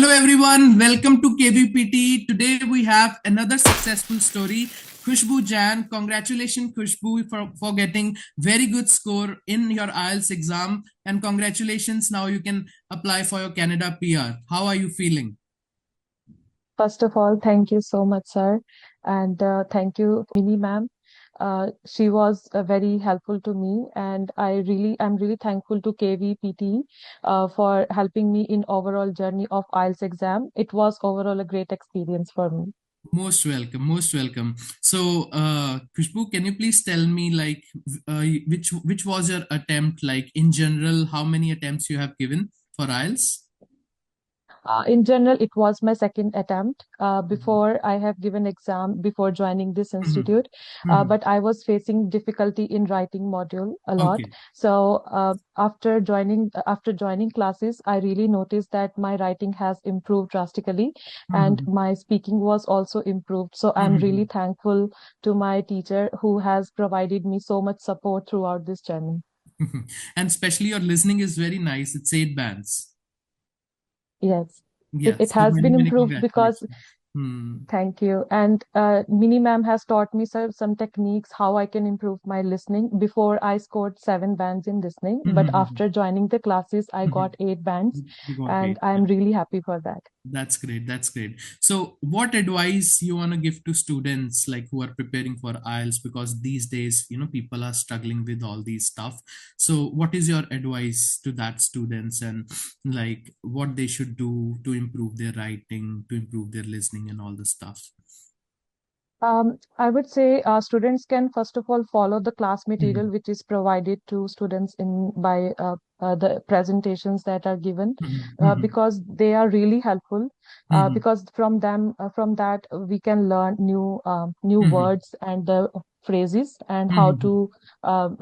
Hello everyone, welcome to KVPTE. Today we have another successful story. Khushboo Jain, congratulations Khushboo for getting very good score in your IELTS exam, and congratulations, now you can apply for your Canada PR. How are you feeling? First of all, thank you so much, sir. And thank you, Mini ma'am. She was very helpful to me, and I'm really thankful to KVPT for helping me in overall journey of IELTS exam. It was overall a great experience for me. Most welcome, most welcome. So, Khushboo, can you please tell me like which was your attempt, like in general, how many attempts you have given for IELTS? In general, it was my second attempt. Before I have given exam before joining this Mhm, institute, mhm. but I was facing difficulty in writing module a lot. Okay. So after joining classes, I really noticed that my writing has improved drastically, and Mhm, my speaking was also improved. So I'm really mhm. thankful to my teacher who has provided me so much support throughout this journey. And especially your listening is very nice. It's 8 bands. Yes, Yeah. it So has many, been many improved because congratulations. Hmm. thank you. And Mini ma'am has taught me some techniques how I can improve my listening. Before I scored 7 bands in listening, but Mhm, after joining the classes, I mhm. got 8 bands, You got and eight. I'm really happy for that. That's great. That's great. So, what advice you want to give to students like who are preparing for IELTS? Because these days, people are struggling with all these stuff. So, what is your advice to that students, and like what they should do to improve their writing, to improve their listening, and all the stuff? I would say students can first of all follow the class material Mhm, which is provided to students in by the presentations that are given, mhm, mhm, because they are really helpful. mhm, Because from that we can learn new mhm, words and the phrases and mhm,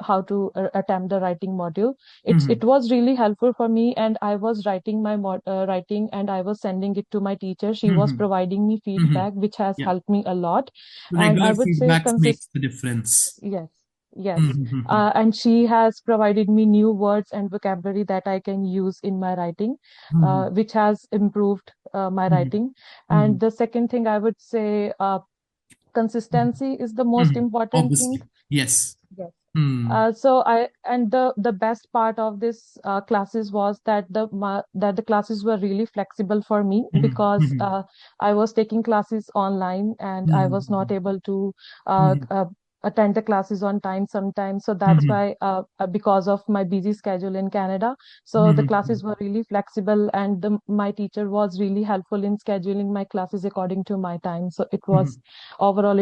how to attempt the writing module. It mhm, was really helpful for me, and I was writing writing, and I was sending it to my teacher. She was mhm, providing me mhm. feedback, which has Yeah. helped me a lot. And I Regular would say feedbacks makes the difference. yes, yes. Mhm, And she has provided me new words and vocabulary that I can use in my writing, mhm, which has improved my mhm, writing. And mhm, the second thing I would say, mhm, consistency is the most mhm. important thing. Obviously, yes. Yes. Hmm. The best part of this classes was that the classes were really flexible for me, Mhm, because mhm, I was taking classes online, and I was not mhm, able to uh, mhm, uh, attend the classes on time sometimes. So that's mhm, why, because of my busy schedule in Canada, so the mhm. classes were really flexible, and my teacher was really helpful in scheduling my classes according to my time. So Mhm.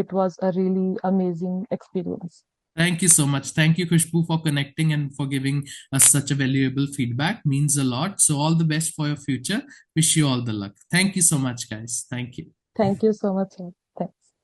it was a really amazing experience. Thank you so much. Thank you, Khushboo, for connecting and for giving us such a valuable feedback. Means a lot. So all the best for your future. Wish you all the luck. Thank you so much, guys. Thank you. Thank you so much, sir.